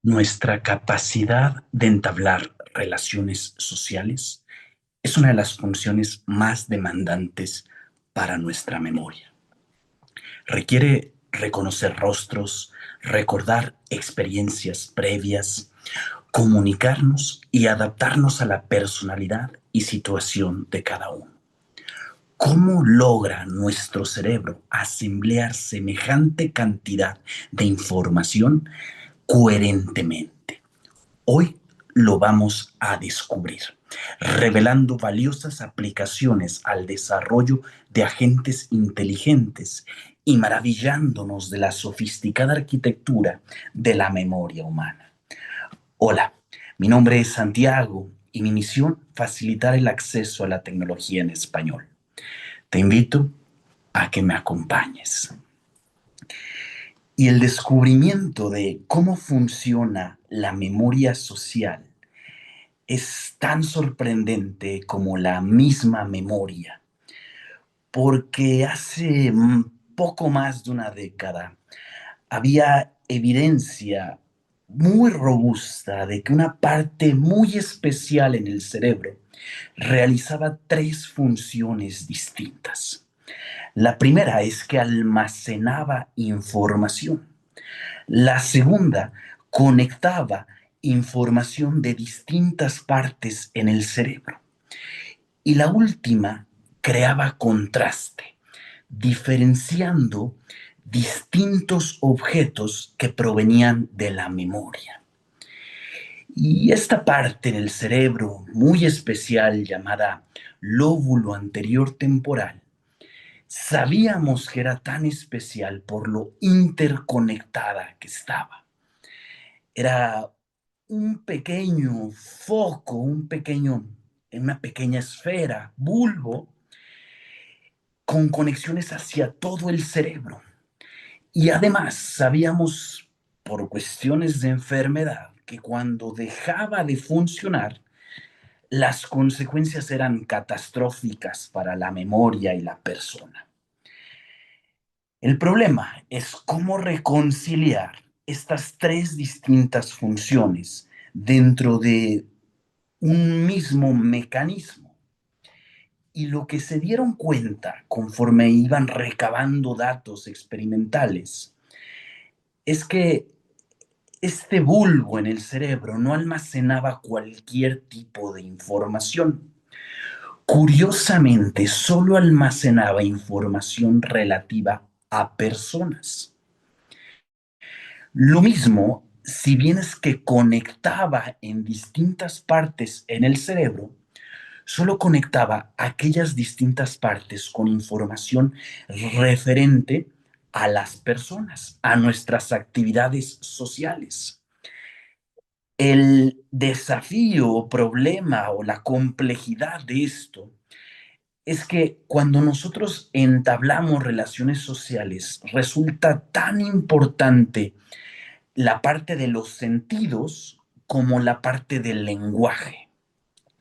Nuestra capacidad de entablar relaciones sociales es una de las funciones más demandantes para nuestra memoria. Requiere reconocer rostros, recordar experiencias previas, comunicarnos y adaptarnos a la personalidad y situación de cada uno. ¿Cómo logra nuestro cerebro asamblear semejante cantidad de información coherentemente? Hoy lo vamos a descubrir, revelando valiosas aplicaciones al desarrollo de agentes inteligentes y maravillándonos de la sofisticada arquitectura de la memoria humana. Hola, mi nombre es Santiago y mi misión facilitar el acceso a la tecnología en español. Te invito a que me acompañes. Y el descubrimiento de cómo funciona la memoria social es tan sorprendente como la misma memoria, porque hace poco más de una década había evidencia muy robusta de que una parte muy especial en el cerebro realizaba tres funciones distintas. La primera es que almacenaba información. La segunda conectaba información de distintas partes en el cerebro. Y la última creaba contraste, diferenciando distintos objetos que provenían de la memoria. Y esta parte del cerebro muy especial llamada lóbulo anterior temporal, sabíamos que era tan especial por lo interconectada que estaba. Era un pequeño foco, una pequeña esfera, bulbo, con conexiones hacia todo el cerebro. Y además sabíamos, por cuestiones de enfermedad, que cuando dejaba de funcionar, las consecuencias eran catastróficas para la memoria y la persona. El problema es cómo reconciliar estas tres distintas funciones dentro de un mismo mecanismo. Y lo que se dieron cuenta conforme iban recabando datos experimentales es que este bulbo en el cerebro no almacenaba cualquier tipo de información. Curiosamente, solo almacenaba información relativa a personas. Lo mismo, si bien es que conectaba en distintas partes en el cerebro, solo conectaba aquellas distintas partes con información referente a las personas, a nuestras actividades sociales. El desafío, problema o la complejidad de esto es que cuando nosotros entablamos relaciones sociales, resulta tan importante la parte de los sentidos como la parte del lenguaje.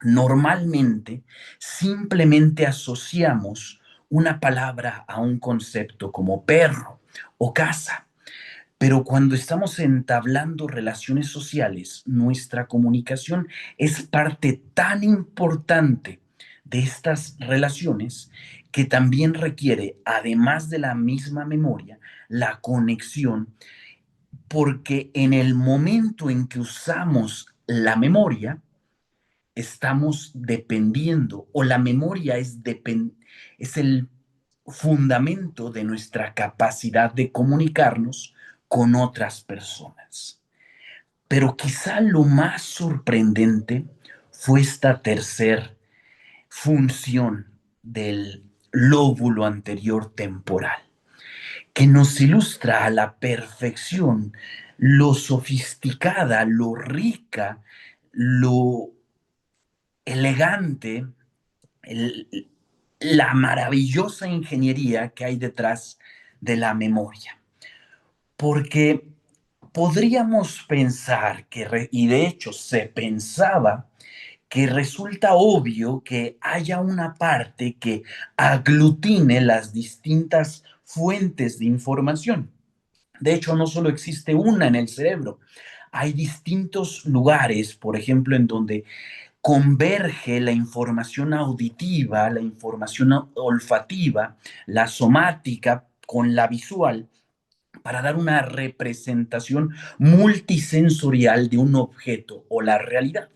Normalmente simplemente asociamos una palabra a un concepto como perro o casa, pero cuando estamos entablando relaciones sociales, nuestra comunicación es parte tan importante de estas relaciones que también requiere, además de la misma memoria, la conexión, porque en el momento en que usamos la memoria, estamos dependiendo, o la memoria es el fundamento de nuestra capacidad de comunicarnos con otras personas. Pero quizá lo más sorprendente fue esta tercera función del lóbulo anterior temporal, que nos ilustra a la perfección lo sofisticada, lo rica, lo elegante, el- la maravillosa ingeniería que hay detrás de la memoria. Porque podríamos pensar y de hecho se pensaba, que resulta obvio que haya una parte que aglutine las distintas fuentes de información. De hecho, no solo existe una en el cerebro, hay distintos lugares, por ejemplo, en donde converge la información auditiva, la información olfativa, la somática con la visual para dar una representación multisensorial de un objeto o la realidad.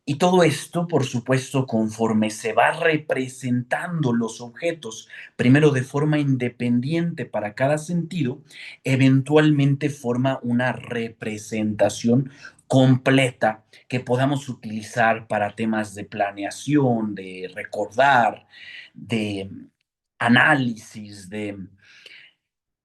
Y todo esto, por supuesto, conforme se va representando los objetos, primero de forma independiente para cada sentido, eventualmente forma una representación completa que podamos utilizar para temas de planeación, de recordar, de análisis, de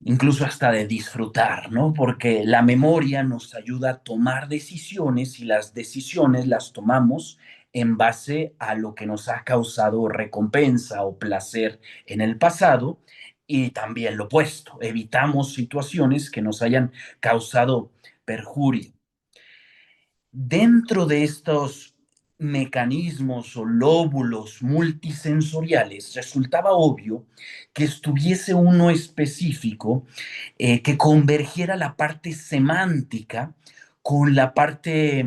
incluso hasta de disfrutar, ¿no? Porque la memoria nos ayuda a tomar decisiones y las decisiones las tomamos en base a lo que nos ha causado recompensa o placer en el pasado y también lo opuesto, evitamos situaciones que nos hayan causado perjurio. Dentro de estos mecanismos o lóbulos multisensoriales, resultaba obvio que estuviese uno específico que convergiera la parte semántica con la parte,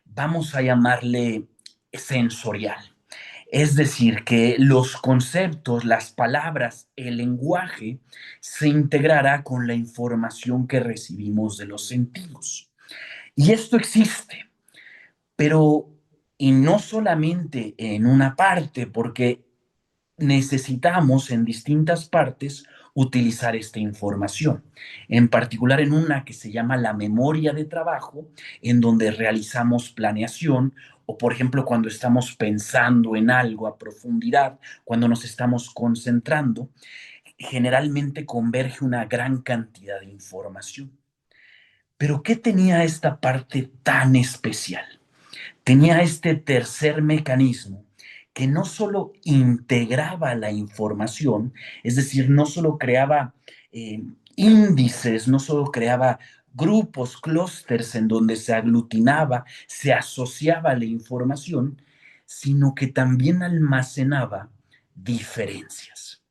vamos a llamarle, sensorial. Es decir, que los conceptos, las palabras, el lenguaje se integrara con la información que recibimos de los sentidos. Y esto existe, pero y no solamente en una parte, porque necesitamos en distintas partes utilizar esta información, en particular en una que se llama la memoria de trabajo, en donde realizamos planeación o, por ejemplo, cuando estamos pensando en algo a profundidad, cuando nos estamos concentrando, generalmente converge una gran cantidad de información. Pero ¿qué tenía esta parte tan especial? Tenía este tercer mecanismo que no solo integraba la información, es decir, no solo creaba eh, índices, no solo creaba grupos, clústeres en donde se aglutinaba, se asociaba la información, sino que también almacenaba diferencias.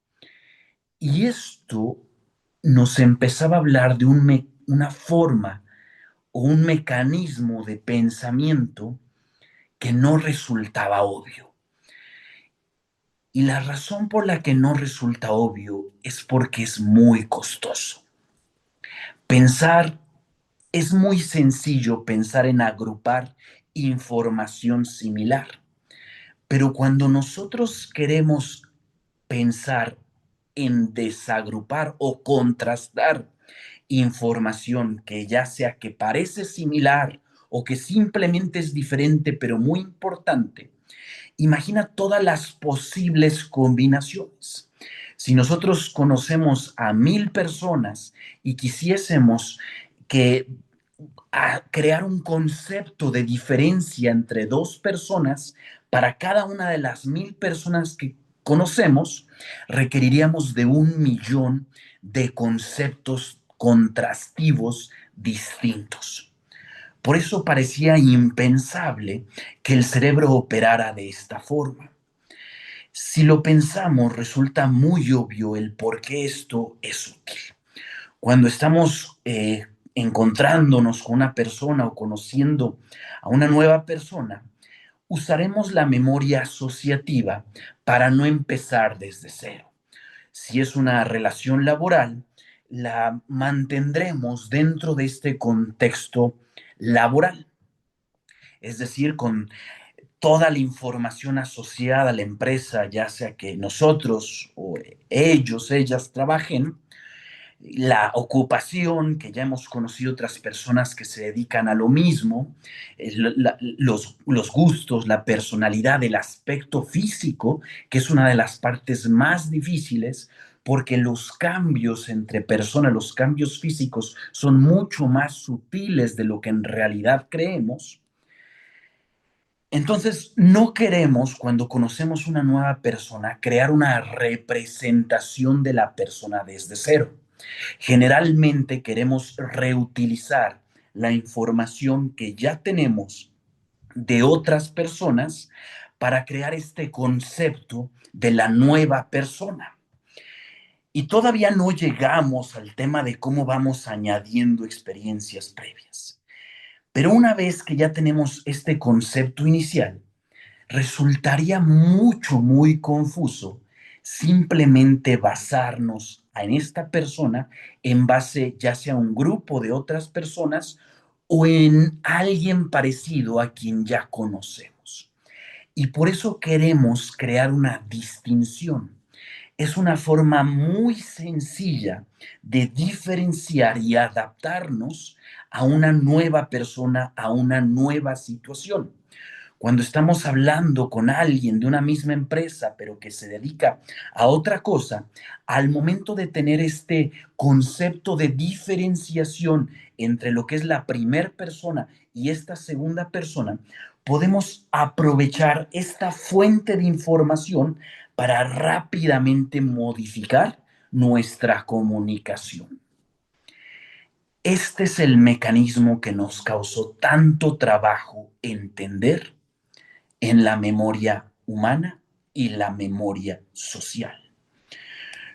Y esto nos empezaba a hablar de una forma o un mecanismo de pensamiento que no resultaba obvio. Y la razón por la que no resulta obvio es porque es muy costoso. Pensar, es muy sencillo pensar en agrupar información similar, pero cuando nosotros queremos pensar en desagrupar o contrastar información que ya sea que parece similar o que simplemente es diferente pero muy importante, imagina todas las posibles combinaciones. Si nosotros conocemos a 1000 personas y quisiésemos que crear un concepto de diferencia entre dos personas, para cada una de las 1000 personas que conocemos, requeriríamos de 1 millón de conceptos contrastivos distintos. Por eso parecía impensable que el cerebro operara de esta forma. Si lo pensamos, resulta muy obvio el por qué esto es útil. Cuando estamos encontrándonos con una persona o conociendo a una nueva persona, usaremos la memoria asociativa para no empezar desde cero. Si es una relación laboral, la mantendremos dentro de este contexto laboral, es decir, con toda la información asociada a la empresa, ya sea que nosotros o ellos, ellas trabajen, la ocupación, que ya hemos conocido otras personas que se dedican a lo mismo, los gustos, la personalidad, el aspecto físico, que es una de las partes más difíciles, porque los cambios entre personas, los cambios físicos son mucho más sutiles de lo que en realidad creemos. Entonces, no queremos, cuando conocemos una nueva persona, crear una representación de la persona desde cero. Generalmente queremos reutilizar la información que ya tenemos de otras personas para crear este concepto de la nueva persona. Y todavía no llegamos al tema de cómo vamos añadiendo experiencias previas. Pero una vez que ya tenemos este concepto inicial, resultaría muy confuso simplemente basarnos en esta persona en base ya sea a un grupo de otras personas o en alguien parecido a quien ya conocemos. Y por eso queremos crear una distinción. Es una forma muy sencilla de diferenciar y adaptarnos a una nueva persona, a una nueva situación. Cuando estamos hablando con alguien de una misma empresa, pero que se dedica a otra cosa, al momento de tener este concepto de diferenciación entre lo que es la primera persona y esta segunda persona, podemos aprovechar esta fuente de información para rápidamente modificar nuestra comunicación. Este es el mecanismo que nos causó tanto trabajo entender en la memoria humana y la memoria social.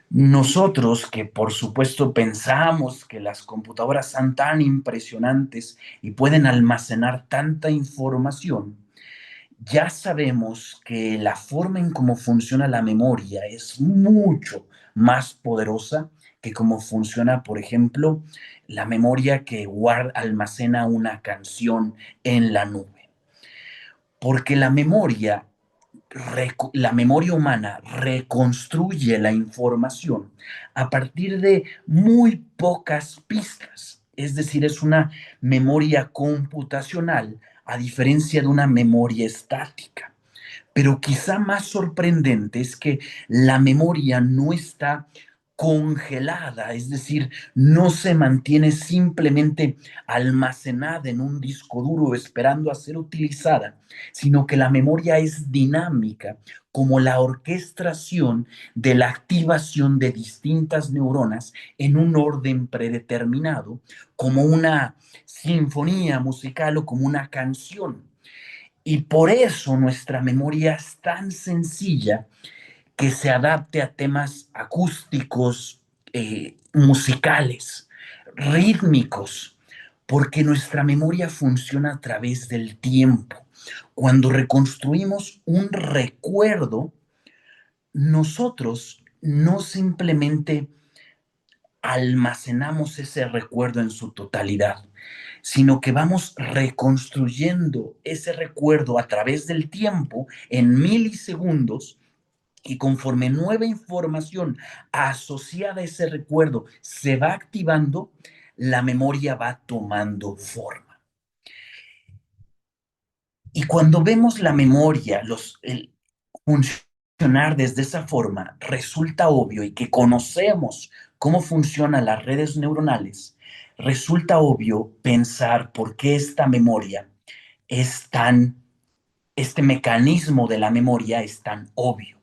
Nosotros que por supuesto pensamos que las computadoras son tan impresionantes y pueden almacenar tanta información, ya sabemos que la forma en cómo funciona la memoria es mucho más poderosa que cómo funciona, por ejemplo, la memoria que almacena una canción en la nube. Porque la memoria humana reconstruye la información a partir de muy pocas pistas. Es decir, es una memoria computacional a diferencia de una memoria estática. Pero quizá más sorprendente es que la memoria no está congelada, es decir, no se mantiene simplemente almacenada en un disco duro esperando a ser utilizada, sino que la memoria es dinámica, como la orquestación de la activación de distintas neuronas en un orden predeterminado, como una sinfonía musical o como una canción. Y por eso nuestra memoria es tan sencilla que se adapte a temas acústicos, musicales, rítmicos, porque nuestra memoria funciona a través del tiempo. Cuando reconstruimos un recuerdo, nosotros no simplemente almacenamos ese recuerdo en su totalidad, sino que vamos reconstruyendo ese recuerdo a través del tiempo en milisegundos y conforme nueva información asociada a ese recuerdo se va activando, la memoria va tomando forma. Y cuando vemos la memoria, funcionar desde esa forma, resulta obvio y que conocemos cómo funcionan las redes neuronales, resulta obvio pensar por qué esta memoria es tan, este mecanismo de la memoria es tan obvio.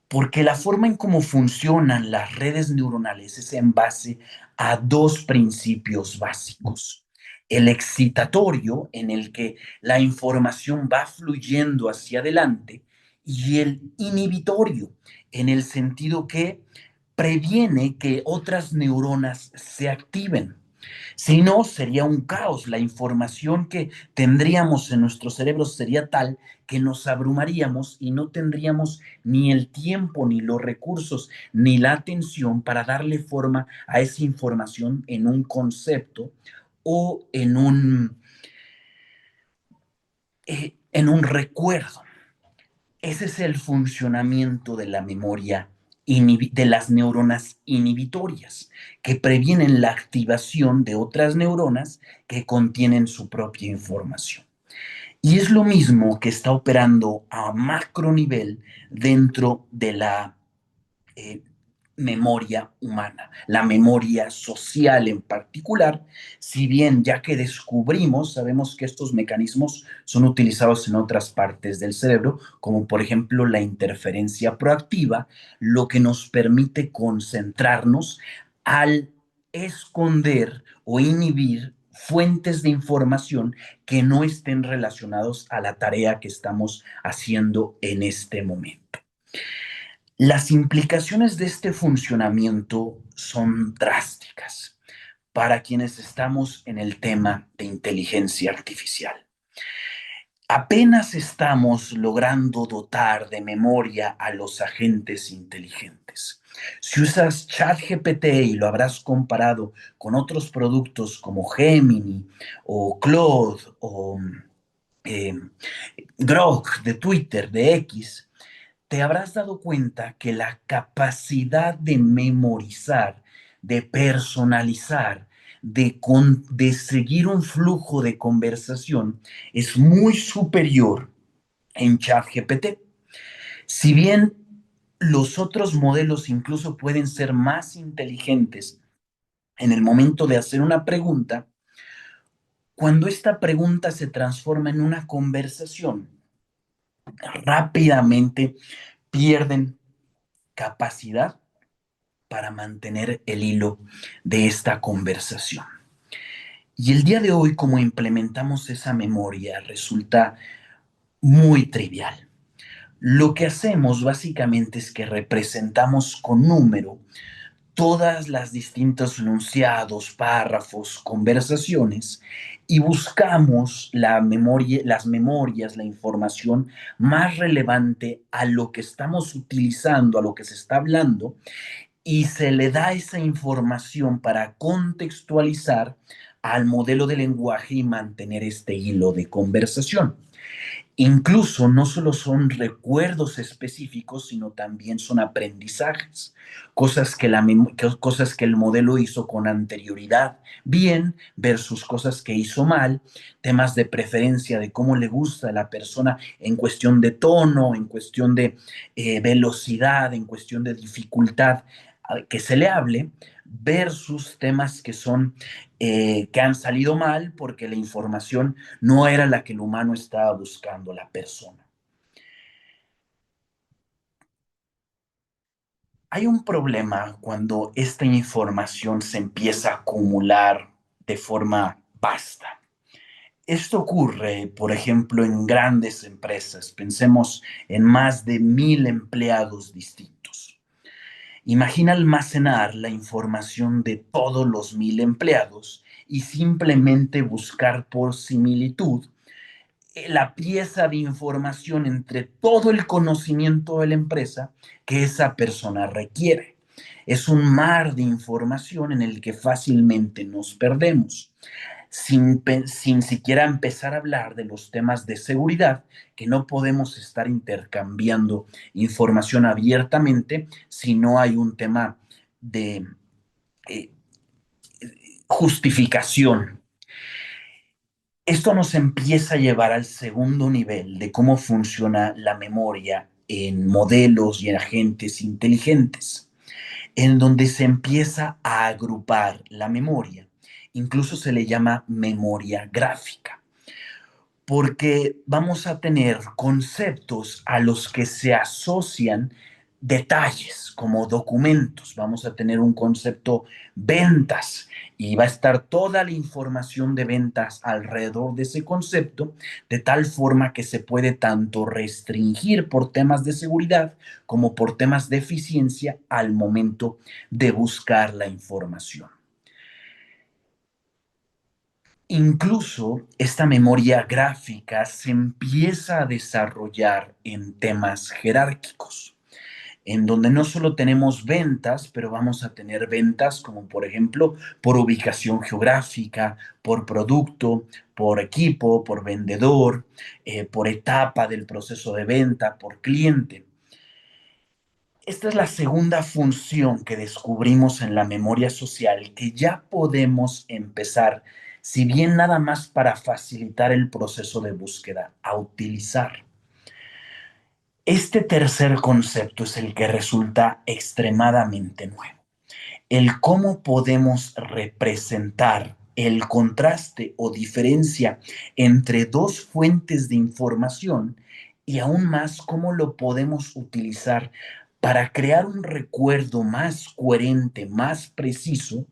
Porque la forma en cómo funcionan las redes neuronales es en base a dos principios básicos. El excitatorio, en el que la información va fluyendo hacia adelante, y el inhibitorio, en el sentido que previene que otras neuronas se activen. Si no, sería un caos. La información que tendríamos en nuestro cerebro sería tal que nos abrumaríamos y no tendríamos ni el tiempo, ni los recursos, ni la atención para darle forma a esa información en un concepto o en un recuerdo. Ese es el funcionamiento de la memoria de las neuronas inhibitorias, que previenen la activación de otras neuronas que contienen su propia información. Y es lo mismo que está operando a macro nivel dentro de la eh, memoria humana, la memoria social en particular, si bien ya que descubrimos, sabemos que estos mecanismos son utilizados en otras partes del cerebro, como por ejemplo la interferencia proactiva, lo que nos permite concentrarnos al esconder o inhibir fuentes de información que no estén relacionados a la tarea que estamos haciendo en este momento. Las implicaciones de este funcionamiento son drásticas para quienes estamos en el tema de inteligencia artificial. Apenas estamos logrando dotar de memoria a los agentes inteligentes. Si usas ChatGPT y lo habrás comparado con otros productos como Gemini o Claude o eh, Grok de Twitter, de X, te habrás dado cuenta que la capacidad de memorizar, de personalizar, de seguir un flujo de conversación es muy superior en ChatGPT. Si bien los otros modelos incluso pueden ser más inteligentes en el momento de hacer una pregunta, cuando esta pregunta se transforma en una conversación, rápidamente pierden capacidad para mantener el hilo de esta conversación. Y el día de hoy, como implementamos esa memoria, resulta muy trivial. Lo que hacemos básicamente es que representamos con número todas las distintos enunciados, párrafos, conversaciones y buscamos las memorias, la información más relevante a lo que estamos utilizando, a lo que se está hablando, y se le da esa información para contextualizar al modelo de lenguaje y mantener este hilo de conversación. Incluso no solo son recuerdos específicos, sino también son aprendizajes, cosas que el modelo hizo con anterioridad bien versus cosas que hizo mal, temas de preferencia de cómo le gusta a la persona en cuestión de tono, en cuestión de velocidad, en cuestión de dificultad que se le hable, versus temas que han salido mal porque la información no era la que el humano estaba buscando, la persona. Hay un problema cuando esta información se empieza a acumular de forma vasta. Esto ocurre, por ejemplo, en grandes empresas. Pensemos en más de 1,000 empleados distintos. Imagina almacenar la información de todos los 1,000 empleados y simplemente buscar por similitud la pieza de información entre todo el conocimiento de la empresa que esa persona requiere. Es un mar de información en el que fácilmente nos perdemos, sin siquiera empezar a hablar de los temas de seguridad, que no podemos estar intercambiando información abiertamente si no hay un tema de eh, justificación. Esto nos empieza a llevar al segundo nivel de cómo funciona la memoria en modelos y en agentes inteligentes, en donde se empieza a agrupar la memoria. Incluso se le llama memoria gráfica, porque vamos a tener conceptos a los que se asocian detalles como documentos. Vamos a tener un concepto ventas y va a estar toda la información de ventas alrededor de ese concepto, de tal forma que se puede tanto restringir por temas de seguridad como por temas de eficiencia al momento de buscar la información. Incluso esta memoria gráfica se empieza a desarrollar en temas jerárquicos, en donde no solo tenemos ventas, pero vamos a tener ventas como por ejemplo por ubicación geográfica, por producto, por equipo, por vendedor, por etapa del proceso de venta, por cliente. Esta es la segunda función que descubrimos en la memoria social que ya podemos empezar, si bien nada más para facilitar el proceso de búsqueda, a utilizar. Este tercer concepto es el que resulta extremadamente nuevo. El cómo podemos representar el contraste o diferencia entre dos fuentes de información y aún más cómo lo podemos utilizar para crear un recuerdo más coherente, más preciso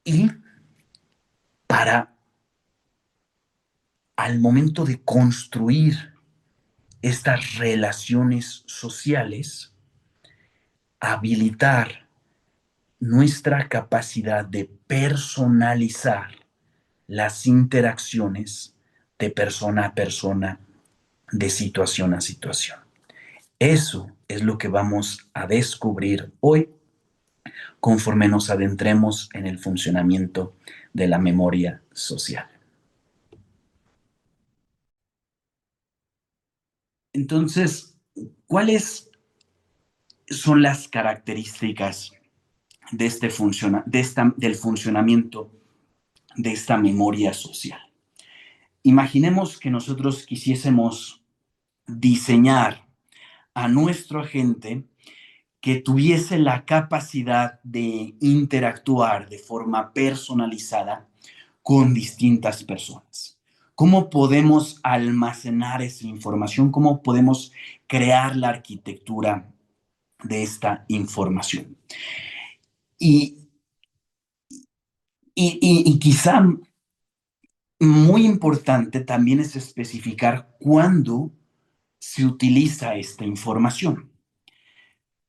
y para al momento de construir. estas relaciones sociales, habilitar nuestra capacidad de personalizar las interacciones de persona a persona, de situación a situación. Eso es lo que vamos a descubrir hoy conforme nos adentremos en el funcionamiento de la memoria social. Entonces, ¿cuáles son las características de del funcionamiento de esta memoria social? Imaginemos que nosotros quisiésemos diseñar a nuestro agente que tuviese la capacidad de interactuar de forma personalizada con distintas personas. ¿Cómo podemos almacenar esa información? ¿Cómo podemos crear la arquitectura de esta información? Y, y quizá muy importante también es especificar cuándo se utiliza esta información.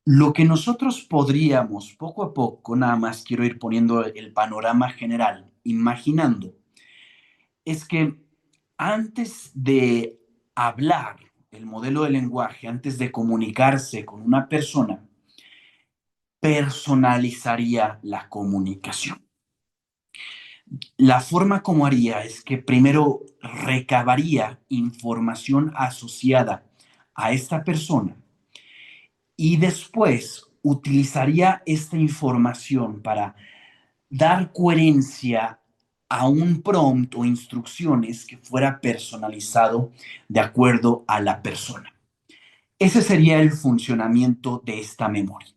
Lo que nosotros podríamos, poco a poco, nada más quiero ir poniendo el panorama general, imaginando, es que antes de hablar el modelo de lenguaje, antes de comunicarse con una persona, personalizaría la comunicación. La forma como haría es que primero recabaría información asociada a esta persona y después utilizaría esta información para dar coherencia a un prompt o instrucciones que fuera personalizado de acuerdo a la persona. Ese sería el funcionamiento de esta memoria.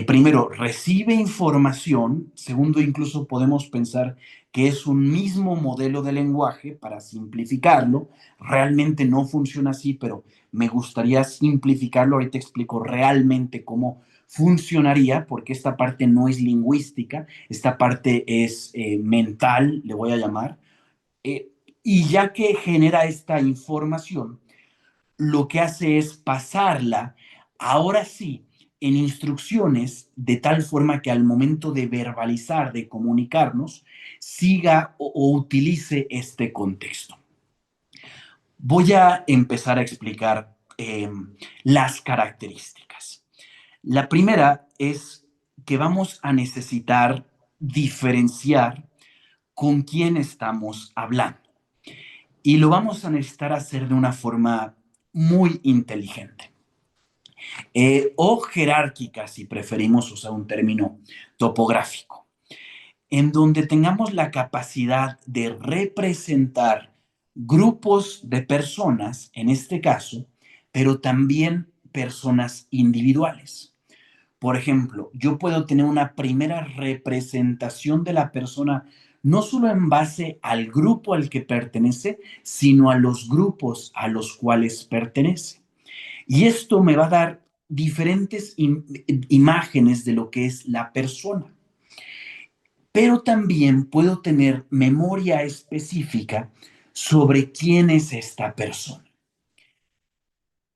Primero, recibe información. Segundo, incluso podemos pensar que es un mismo modelo de lenguaje para simplificarlo. Realmente no funciona así, pero me gustaría simplificarlo. Ahorita explico realmente cómo funcionaría, porque esta parte no es lingüística, esta parte es mental, le voy a llamar. Eh, y ya que genera esta información, lo que hace es pasarla, ahora sí, en instrucciones, de tal forma que al momento de verbalizar, de comunicarnos, siga o utilice este contexto. Voy a empezar a explicar las características. La primera es que vamos a necesitar diferenciar con quién estamos hablando. Y lo vamos a necesitar hacer de una forma muy inteligente. O jerárquica, si preferimos usar un término topográfico, en donde tengamos la capacidad de representar grupos de personas, en este caso, pero también personas individuales. Por ejemplo, yo puedo tener una primera representación de la persona no solo en base al grupo al que pertenece, sino a los grupos a los cuales pertenece. Y esto me va a dar diferentes imágenes de lo que es la persona. Pero también puedo tener memoria específica sobre quién es esta persona.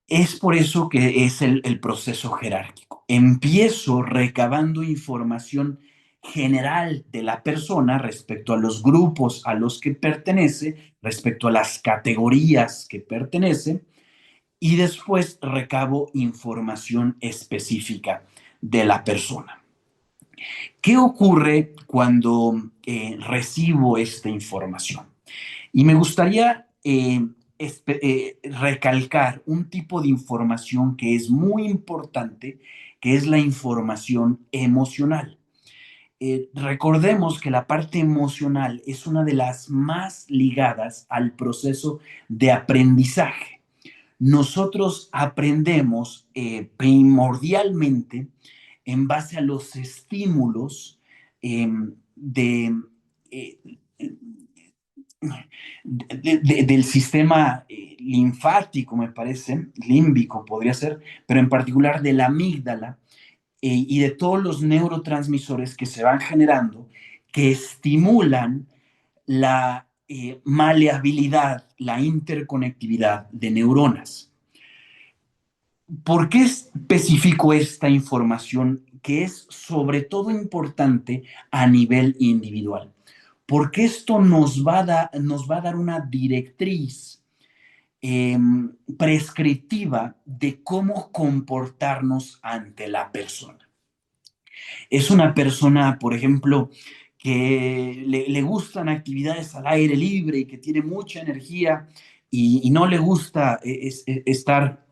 Es por eso que es el proceso jerárquico. Empiezo recabando información general de la persona respecto a los grupos a los que pertenece, respecto a las categorías que pertenece, y después recabo información específica de la persona. ¿Qué ocurre cuando recibo esta información? Y me gustaría recalcar un tipo de información que es muy importante, que es la información emocional. Recordemos que la parte emocional es una de las más ligadas al proceso de aprendizaje. Nosotros aprendemos primordialmente en base a los estímulos eh, de, eh, del sistema linfático, me parece, límbico podría ser, pero en particular de la amígdala y de todos los neurotransmisores que se van generando que estimulan la maleabilidad, la interconectividad de neuronas. ¿Por qué especifico esta información que es sobre todo importante a nivel individual? Porque esto nos va a dar una directriz eh, prescriptiva de cómo comportarnos ante la persona. Es una persona, por ejemplo, que le gustan actividades al aire libre y que tiene mucha energía y no le gusta estar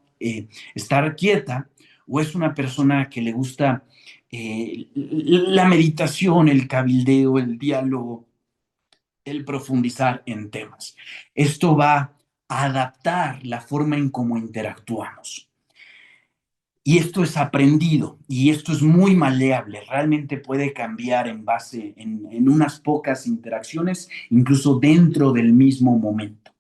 quieta, o es una persona que le gusta la meditación, el cabildeo, el diálogo, el profundizar en temas. Esto va a adaptar la forma en cómo interactuamos. Y esto es aprendido y esto es muy maleable, realmente puede cambiar en base en unas pocas interacciones, incluso dentro del mismo momento.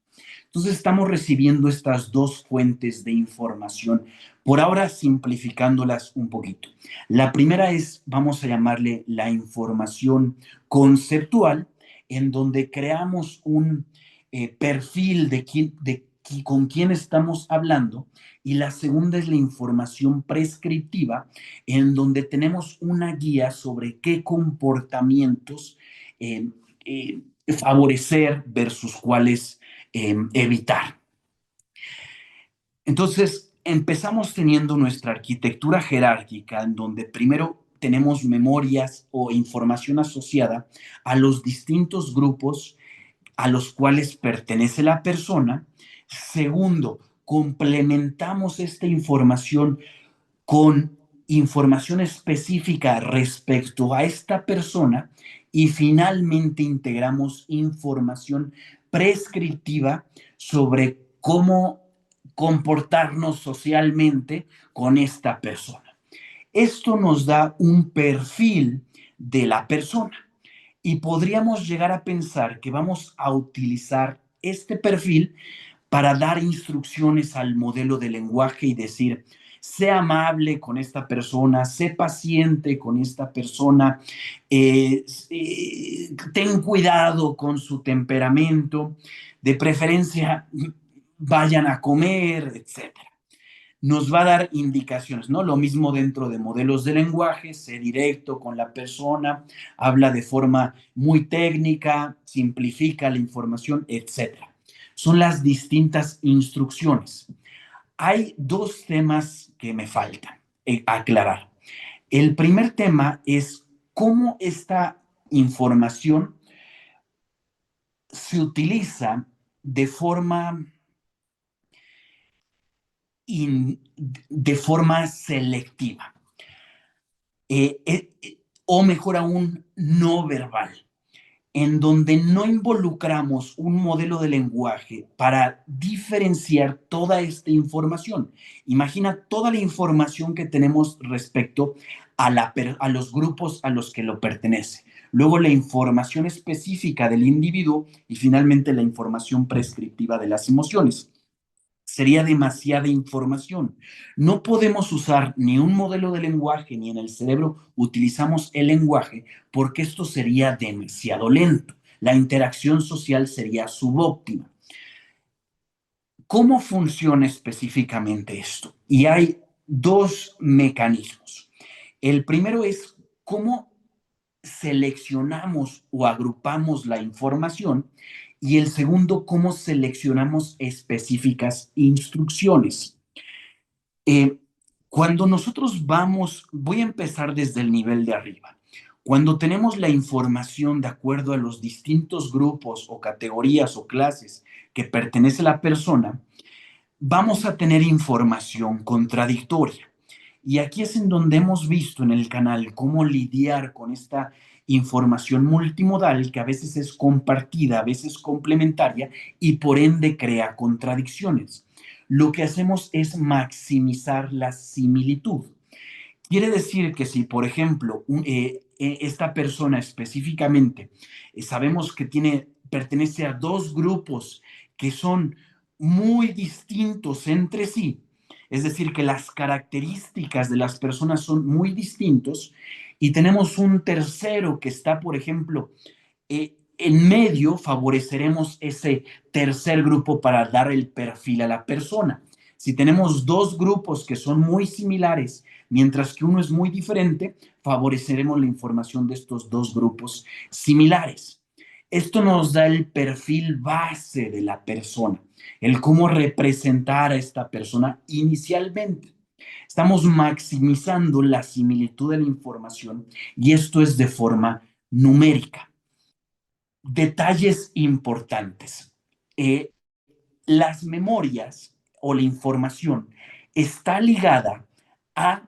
Entonces estamos recibiendo estas dos fuentes de información, por ahora simplificándolas un poquito. La primera es, vamos a llamarle la información conceptual, en donde creamos un perfil con quién estamos hablando, y la segunda es la información prescriptiva, en donde tenemos una guía sobre qué comportamientos eh, eh, favorecer versus cuáles evitar. Entonces, empezamos teniendo nuestra arquitectura jerárquica, en donde primero tenemos memorias o información asociada a los distintos grupos a los cuales pertenece la persona. Segundo, complementamos esta información con información específica respecto a esta persona y finalmente integramos información prescriptiva sobre cómo comportarnos socialmente con esta persona. Esto nos da un perfil de la persona y podríamos llegar a pensar que vamos a utilizar este perfil para dar instrucciones al modelo de lenguaje y decir, sé amable con esta persona, sé paciente con esta persona, ten cuidado con su temperamento, de preferencia vayan a comer, etcétera. Nos va a dar indicaciones, ¿no? Lo mismo dentro de modelos de lenguaje, sé directo con la persona, habla de forma muy técnica, simplifica la información, etcétera. Son las distintas instrucciones. Hay dos temas que me faltan aclarar. El primer tema es cómo esta información se utiliza de forma, in, de forma selectiva, eh, eh, o mejor aún, no verbal, en donde no involucramos un modelo de lenguaje para diferenciar toda esta información. Imagina toda la información que tenemos respecto a los grupos a los que lo pertenece. Luego la información específica del individuo y finalmente la información prescriptiva de las emociones. Sería demasiada información. No podemos usar ni un modelo de lenguaje, ni en el cerebro utilizamos el lenguaje, porque esto sería demasiado lento. La interacción social sería subóptima. ¿Cómo funciona específicamente esto? Y hay dos mecanismos. El primero es cómo seleccionamos o agrupamos la información, y el segundo, cómo seleccionamos específicas instrucciones. Eh, Cuando nosotros voy a empezar desde el nivel de arriba. Cuando tenemos la información de acuerdo a los distintos grupos o categorías o clases que pertenece la persona, vamos a tener información contradictoria. Y aquí es en donde hemos visto en el canal cómo lidiar con esta información multimodal que a veces es compartida, a veces complementaria y por ende crea contradicciones. Lo que hacemos es maximizar la similitud. Quiere decir que si, por ejemplo, esta persona específicamente sabemos que pertenece a dos grupos que son muy distintos entre sí, es decir, que las características de las personas son muy distintos, y tenemos un tercero que está, por ejemplo, en medio, favoreceremos ese tercer grupo para dar el perfil a la persona. Si tenemos dos grupos que son muy similares, mientras que uno es muy diferente, favoreceremos la información de estos dos grupos similares. Esto nos da el perfil base de la persona, el cómo representar a esta persona inicialmente. Estamos maximizando la similitud de la información y esto es de forma numérica. Detalles importantes. Las memorias o la información está ligada a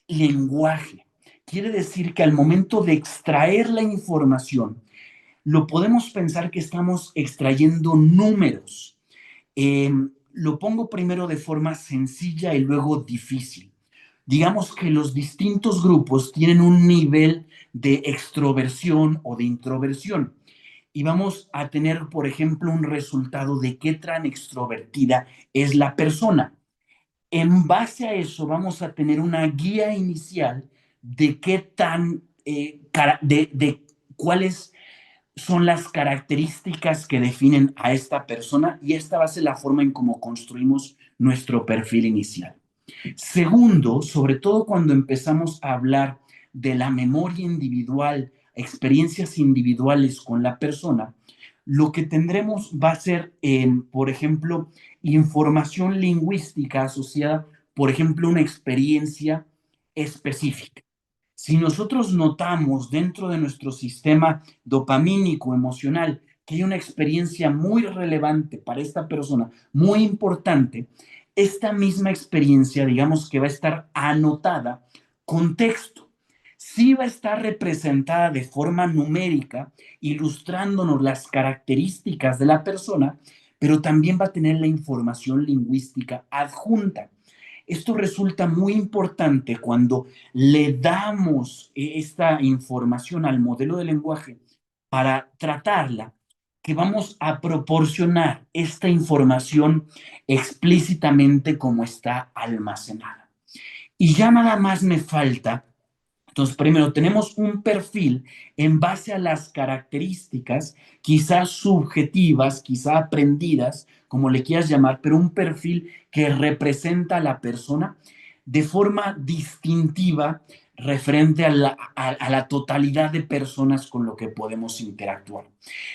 lenguaje. Quiere decir que al momento de extraer la información, lo podemos pensar que estamos extrayendo números. Eh, lo pongo primero de forma sencilla y luego difícil. Digamos que los distintos grupos tienen un nivel de extroversión o de introversión. Y vamos a tener, por ejemplo, un resultado de qué tan extrovertida es la persona. En base a eso vamos a tener una guía inicial de qué tan, de cuáles son las características que definen a esta persona y esta va a ser la forma en cómo construimos nuestro perfil inicial. Segundo, sobre todo cuando empezamos a hablar de la memoria individual, experiencias individuales con la persona, lo que tendremos va a ser, por ejemplo, información lingüística asociada, por ejemplo, a una experiencia específica. Si nosotros notamos dentro de nuestro sistema dopamínico emocional que hay una experiencia muy relevante para esta persona, muy importante, esta misma experiencia, digamos que va a estar anotada con texto. Sí va a estar representada de forma numérica, ilustrándonos las características de la persona, pero también va a tener la información lingüística adjunta. Esto resulta muy importante cuando le damos esta información al modelo de lenguaje para tratarla, que vamos a proporcionar esta información explícitamente como está almacenada. Y ya nada más me falta. Entonces, primero tenemos un perfil en base a las características, quizás subjetivas, quizás aprendidas, como le quieras llamar, pero un perfil que representa a la persona de forma distintiva referente a la totalidad de personas con lo que podemos interactuar.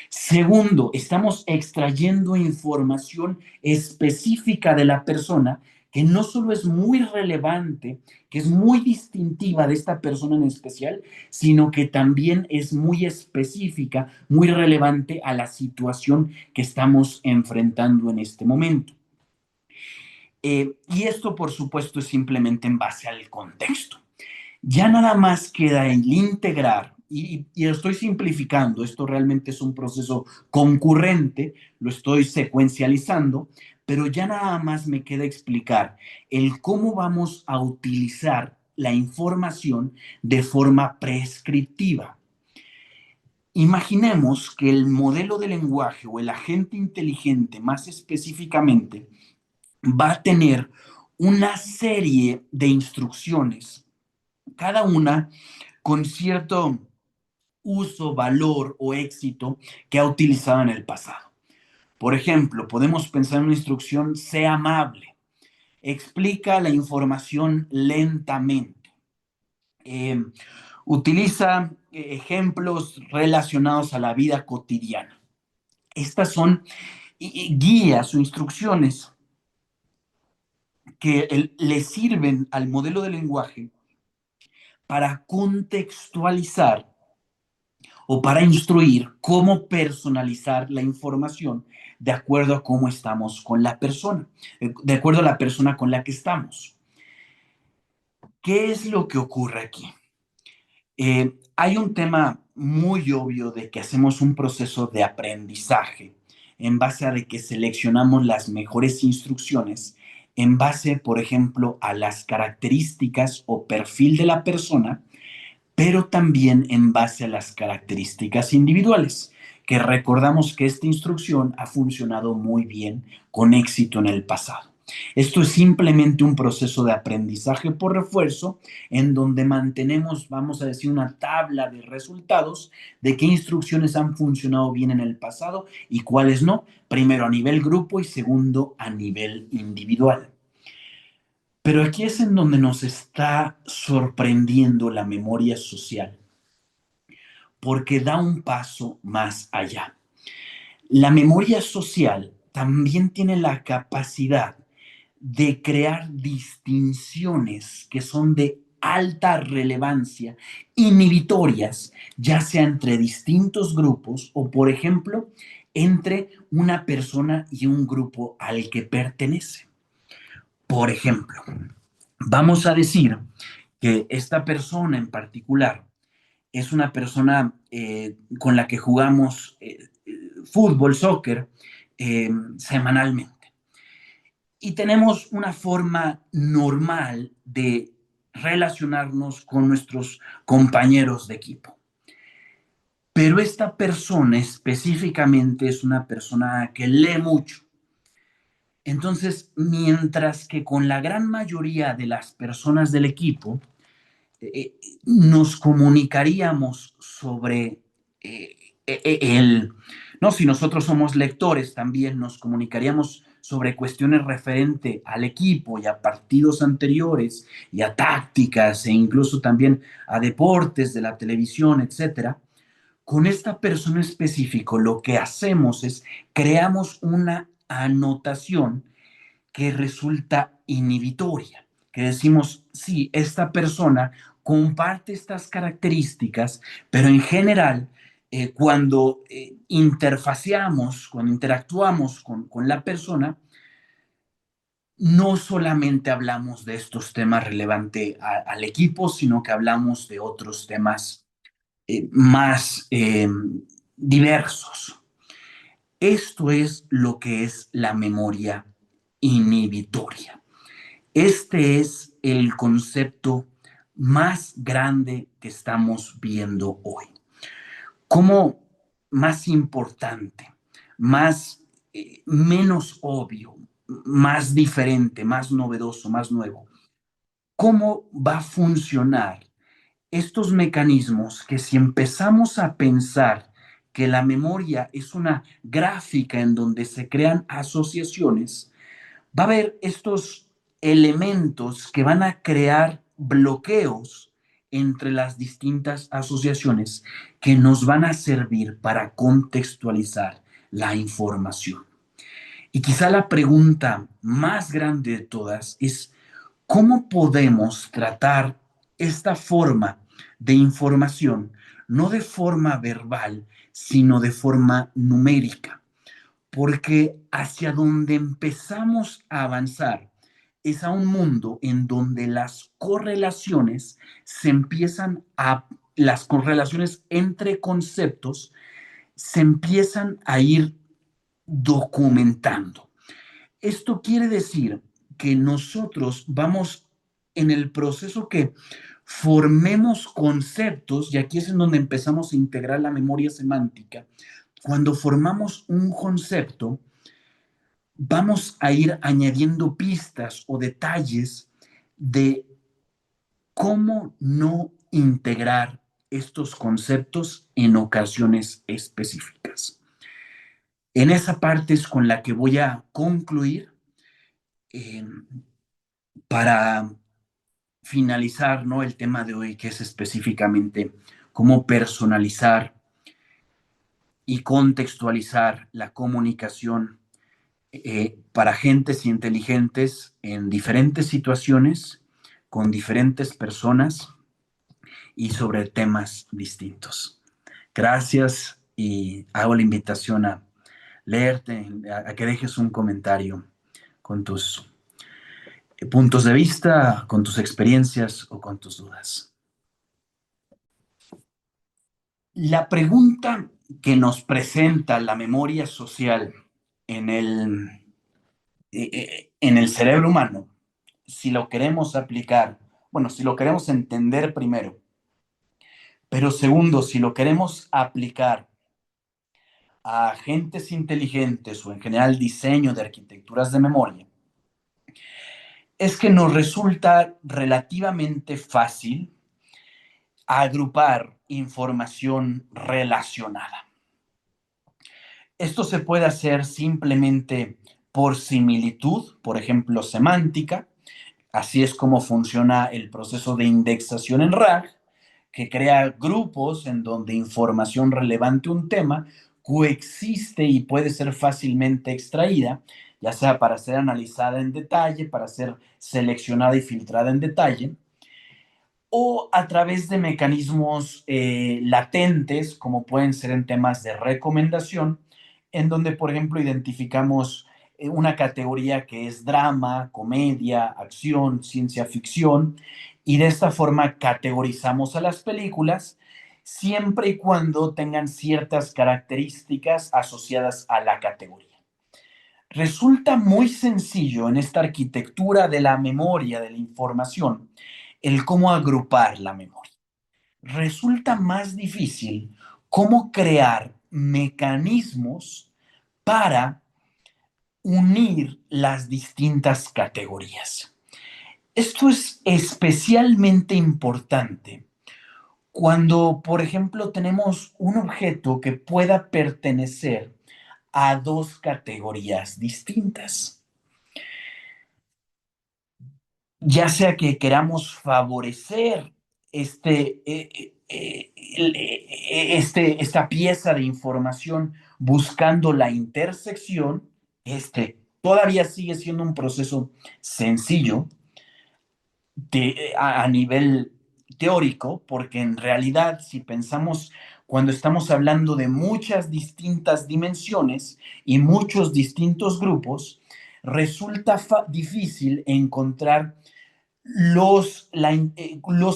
Segundo, estamos extrayendo información específica de la persona que no solo es muy relevante, que es muy distintiva de esta persona en especial, sino que también es muy específica, muy relevante a la situación que estamos enfrentando en este momento. Y esto, por supuesto, es simplemente en base al contexto. Ya nada más queda el integrar, y lo estoy simplificando, esto realmente es un proceso concurrente, lo estoy secuencializando, pero ya nada más me queda explicar el cómo vamos a utilizar la información de forma prescriptiva. Imaginemos que el modelo de lenguaje o el agente inteligente más específicamente va a tener una serie de instrucciones, cada una con cierto uso, valor o éxito que ha utilizado en el pasado. Por ejemplo, podemos pensar en una instrucción: sea amable, explica la información lentamente, eh, utiliza ejemplos relacionados a la vida cotidiana. Estas son guías o instrucciones que le sirven al modelo de lenguaje para contextualizar o para instruir cómo personalizar la información de acuerdo a cómo estamos con la persona, de acuerdo a la persona con la que estamos. ¿Qué es lo que ocurre aquí? Hay un tema muy obvio de que hacemos un proceso de aprendizaje en base a de que seleccionamos las mejores instrucciones en base, por ejemplo, a las características o perfil de la persona, pero también en base a las características individuales, que recordamos que esta instrucción ha funcionado muy bien con éxito en el pasado. Esto es simplemente un proceso de aprendizaje por refuerzo en donde mantenemos, vamos a decir, una tabla de resultados de qué instrucciones han funcionado bien en el pasado y cuáles no, primero a nivel grupo y segundo a nivel individual. Pero aquí es en donde nos está sorprendiendo la memoria social, porque da un paso más allá. La memoria social también tiene la capacidad de crear distinciones que son de alta relevancia, inhibitorias, ya sea entre distintos grupos o, por ejemplo, entre una persona y un grupo al que pertenece. Por ejemplo, vamos a decir que esta persona en particular es una persona con la que jugamos fútbol, soccer, semanalmente. Y tenemos una forma normal de relacionarnos con nuestros compañeros de equipo. Pero esta persona específicamente es una persona que lee mucho. Entonces, mientras que con la gran mayoría de las personas del equipo nos comunicaríamos sobre el, no, si nosotros somos lectores también nos comunicaríamos sobre cuestiones referente al equipo y a partidos anteriores y a tácticas e incluso también a deportes de la televisión, etcétera. Con esta persona específico lo que hacemos es creamos una anotación que resulta inhibitoria, que decimos, sí, esta persona comparte estas características, pero en general, cuando interfaceamos, cuando interactuamos con la persona, no solamente hablamos de estos temas relevantes al equipo, sino que hablamos de otros temas más diversos. Esto es lo que es la memoria inhibitoria. Este es el concepto más grande que estamos viendo hoy. Como más importante, más, menos obvio, más diferente, más novedoso, más nuevo. ¿Cómo va a funcionar estos mecanismos que si empezamos a pensar que la memoria es una gráfica en donde se crean asociaciones, va a haber estos elementos que van a crear bloqueos entre las distintas asociaciones que nos van a servir para contextualizar la información? Y quizá la pregunta más grande de todas es, ¿cómo podemos tratar esta forma de información no de forma verbal, sino de forma numérica? Porque hacia donde empezamos a avanzar es a un mundo en donde las correlaciones se empiezan a, las correlaciones entre conceptos se empiezan a ir documentando. Esto quiere decir que nosotros vamos en el proceso que formemos conceptos, y aquí es en donde empezamos a integrar la memoria semántica. Cuando formamos un concepto, vamos a ir añadiendo pistas o detalles de cómo no integrar estos conceptos en ocasiones específicas. En esa parte es con la que voy a concluir eh, para finalizar, ¿no?, el tema de hoy, que es específicamente cómo personalizar y contextualizar la comunicación para gentes inteligentes en diferentes situaciones, con diferentes personas y sobre temas distintos. Gracias y hago la invitación a leerte, a que dejes un comentario con tus puntos de vista, con tus experiencias o con tus dudas. La pregunta que nos presenta la memoria social en el cerebro humano, si lo queremos aplicar, bueno, si lo queremos entender primero, pero segundo, si lo queremos aplicar a agentes inteligentes o en general diseño de arquitecturas de memoria, es que nos resulta relativamente fácil agrupar información relacionada. Esto se puede hacer simplemente por similitud, por ejemplo, semántica. Así es como funciona el proceso de indexación en RAG, que crea grupos en donde información relevante a un tema coexiste y puede ser fácilmente extraída, ya sea para ser analizada en detalle, para ser seleccionada y filtrada en detalle, o a través de mecanismos latentes, como pueden ser en temas de recomendación, en donde, por ejemplo, identificamos una categoría que es drama, comedia, acción, ciencia ficción, y de esta forma categorizamos a las películas siempre y cuando tengan ciertas características asociadas a la categoría. Resulta muy sencillo en esta arquitectura de la memoria, de la información, el cómo agrupar la memoria. Resulta más difícil cómo crear mecanismos para unir las distintas categorías. Esto es especialmente importante cuando, por ejemplo, tenemos un objeto que pueda pertenecer a dos categorías distintas. Ya sea que queramos favorecer esta pieza de información buscando la intersección, todavía sigue siendo un proceso sencillo a nivel teórico, porque en realidad si pensamos cuando estamos hablando de muchas distintas dimensiones y muchos distintos grupos, resulta difícil encontrar los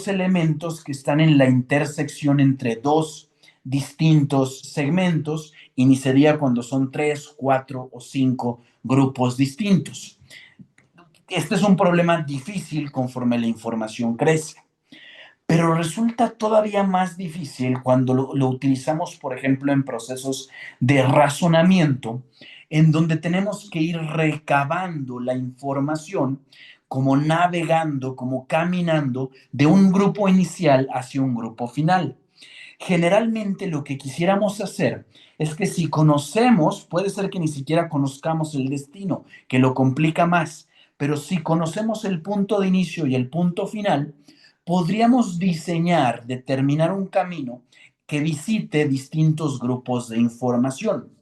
elementos que están en la intersección entre dos distintos segmentos, y ni sería cuando son tres, cuatro o cinco grupos distintos. Este es un problema difícil conforme la información crece, pero resulta todavía más difícil cuando lo utilizamos, por ejemplo, en procesos de razonamiento, en donde tenemos que ir recabando la información, como navegando, como caminando de un grupo inicial hacia un grupo final. Generalmente lo que quisiéramos hacer es que si conocemos, puede ser que ni siquiera conozcamos el destino, que lo complica más, pero si conocemos el punto de inicio y el punto final, podríamos diseñar, determinar un camino que visite distintos grupos de información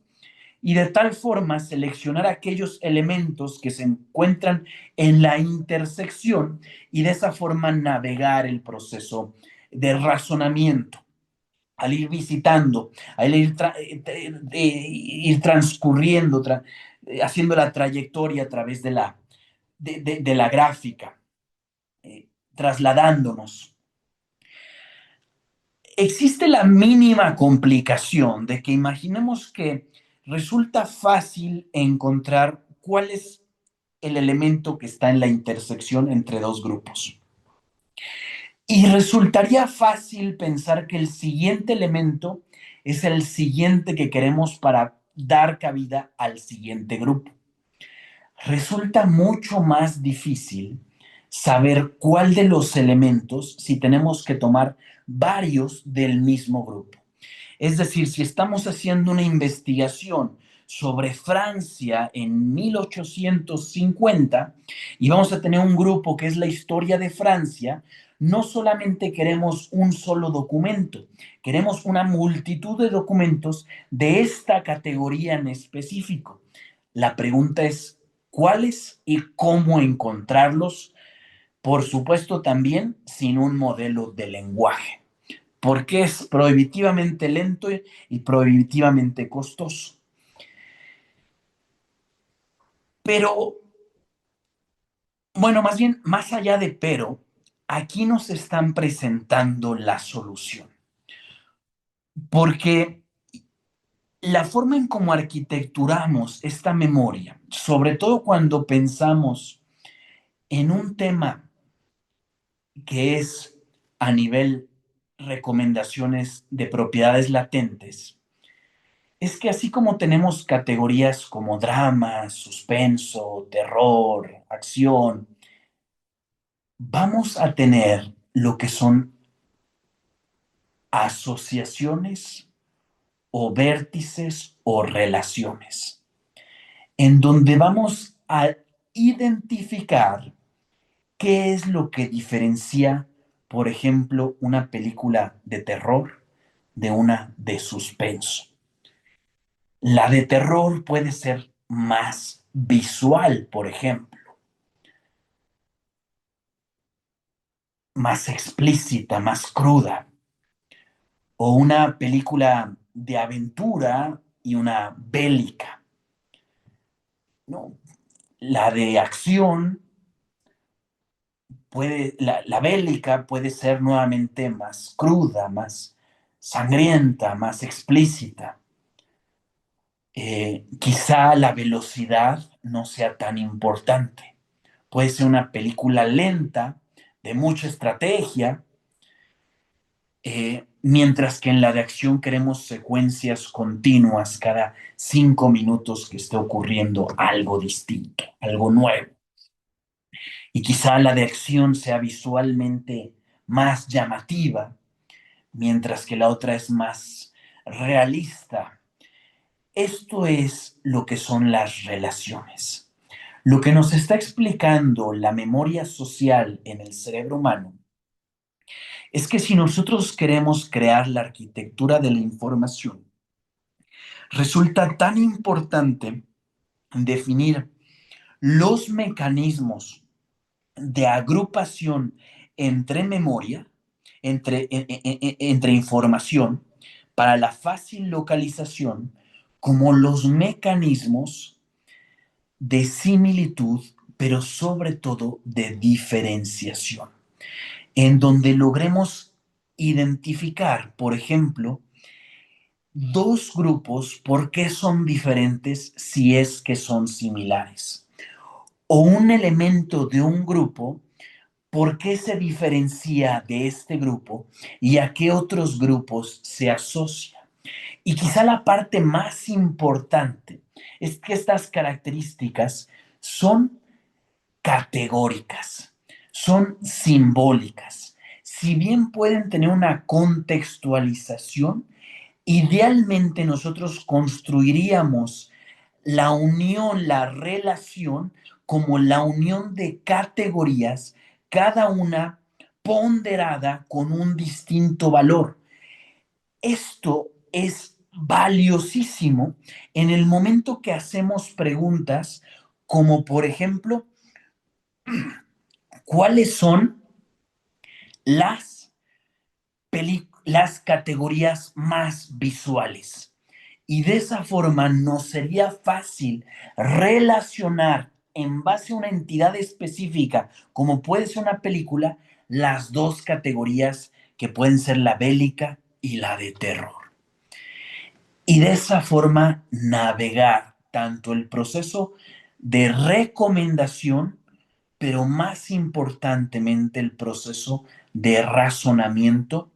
y de tal forma seleccionar aquellos elementos que se encuentran en la intersección y de esa forma navegar el proceso de razonamiento al ir visitando, al ir transcurriendo, haciendo la trayectoria a través de la gráfica, trasladándonos. Existe la mínima complicación de que imaginemos que resulta fácil encontrar cuál es el elemento que está en la intersección entre dos grupos. Y resultaría fácil pensar que el siguiente elemento es el siguiente que queremos para dar cabida al siguiente grupo. Resulta mucho más difícil saber cuál de los elementos si tenemos que tomar varios del mismo grupo. Es decir, si estamos haciendo una investigación sobre Francia en 1850 y vamos a tener un grupo que es la historia de Francia, no solamente queremos un solo documento, queremos una multitud de documentos de esta categoría en específico. La pregunta es, ¿cuáles y cómo encontrarlos? Por supuesto, también sin un modelo de lenguaje, porque es prohibitivamente lento y prohibitivamente costoso. Pero, bueno, más bien, más allá de pero, aquí nos están presentando la solución, porque la forma en cómo arquitecturamos esta memoria, sobre todo cuando pensamos en un tema que es a nivel recomendaciones de propiedades latentes, es que así como tenemos categorías como drama, suspenso, terror, acción, vamos a tener lo que son asociaciones o vértices o relaciones, en donde vamos a identificar qué es lo que diferencia, por ejemplo, una película de terror de una de suspenso. La de terror puede ser más visual, por ejemplo, más explícita, más cruda, o una película de aventura y una bélica, ¿no? La de acción la bélica puede ser nuevamente más cruda, más sangrienta, más explícita. Quizá la velocidad no sea tan importante. Puede ser una película lenta, de mucha estrategia, mientras que en la de acción queremos secuencias continuas cada 5 minutos que esté ocurriendo algo distinto, algo nuevo. Y quizá la de acción sea visualmente más llamativa, mientras que la otra es más realista. Esto es lo que son las relaciones. Lo que nos está explicando la memoria social en el cerebro humano es que si nosotros queremos crear la arquitectura de la información, resulta tan importante definir los mecanismos de agrupación entre memoria, entre información, para la fácil localización, como los mecanismos de similitud, pero sobre todo de diferenciación, en donde logremos identificar, por ejemplo, dos grupos, por qué son diferentes si es que son similares, o un elemento de un grupo, por qué se diferencia de este grupo y a qué otros grupos se asocia. Y quizá la parte más importante es que estas características son categóricas, son simbólicas. Si bien pueden tener una contextualización, idealmente nosotros construiríamos la unión, la relación, como la unión de categorías, cada una ponderada con un distinto valor. Esto es valiosísimo en el momento que hacemos preguntas como, por ejemplo, ¿cuáles son las, las categorías más visuales? Y de esa forma nos sería fácil relacionar en base a una entidad específica, como puede ser una película, las dos categorías que pueden ser la bélica y la de terror. Y de esa forma navegar tanto el proceso de recomendación, pero más importantemente el proceso de razonamiento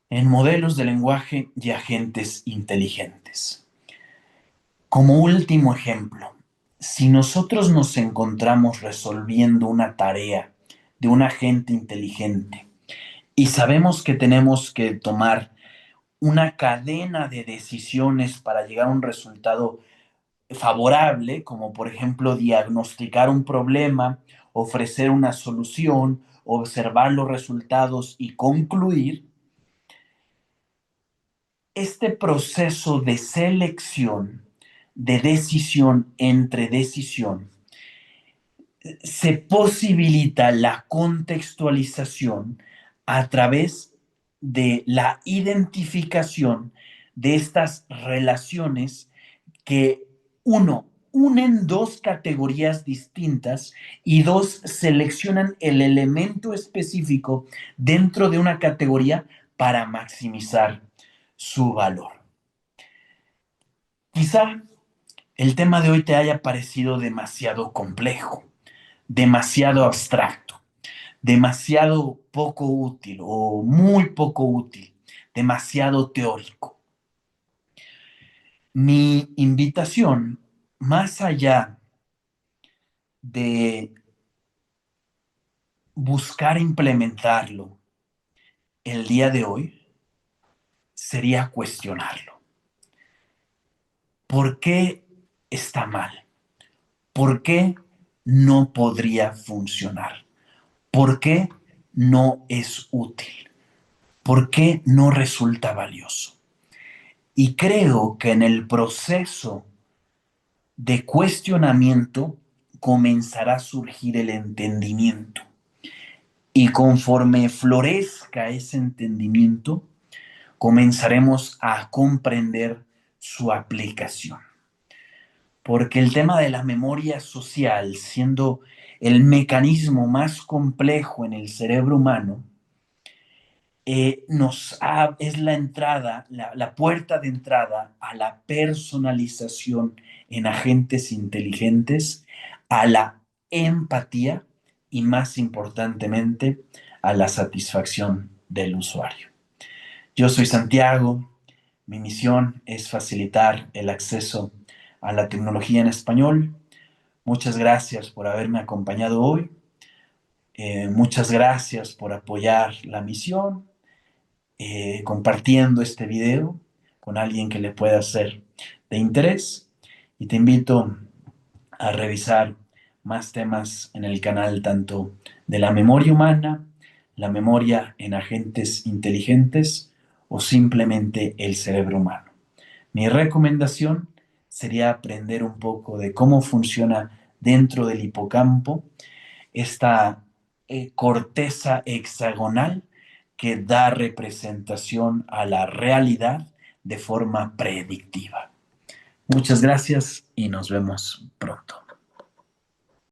en modelos de lenguaje y agentes inteligentes. Como último ejemplo, si nosotros nos encontramos resolviendo una tarea de un agente inteligente y sabemos que tenemos que tomar una cadena de decisiones para llegar a un resultado favorable, como por ejemplo diagnosticar un problema, ofrecer una solución, observar los resultados y concluir, este proceso de selección, de decisión entre decisión, se posibilita la contextualización a través de la identificación de estas relaciones que, uno, unen dos categorías distintas y dos, seleccionan el elemento específico dentro de una categoría para maximizar su valor. Quizá el tema de hoy te haya parecido demasiado complejo, demasiado abstracto, demasiado poco útil o muy poco útil, demasiado teórico. Mi invitación, más allá de buscar implementarlo el día de hoy sería cuestionarlo. ¿Por qué está mal? ¿Por qué no podría funcionar? ¿Por qué no es útil? ¿Por qué no resulta valioso? Y creo que en el proceso de cuestionamiento comenzará a surgir el entendimiento. Y conforme florezca ese entendimiento, comenzaremos a comprender su aplicación. Porque el tema de la memoria social, siendo el mecanismo más complejo en el cerebro humano, es la entrada, la puerta de entrada a la personalización en agentes inteligentes, a la empatía y, más importantemente, a la satisfacción del usuario. Yo soy Santiago. Mi misión es facilitar el acceso a la tecnología en español. Muchas gracias por haberme acompañado hoy. Muchas gracias por apoyar la misión, compartiendo este video con alguien que le pueda ser de interés. Y te invito a revisar más temas en el canal, tanto de la memoria humana, la memoria en agentes inteligentes o simplemente el cerebro humano. Mi recomendación sería aprender un poco de cómo funciona dentro del hipocampo esta corteza hexagonal que da representación a la realidad de forma predictiva. Muchas gracias y nos vemos pronto.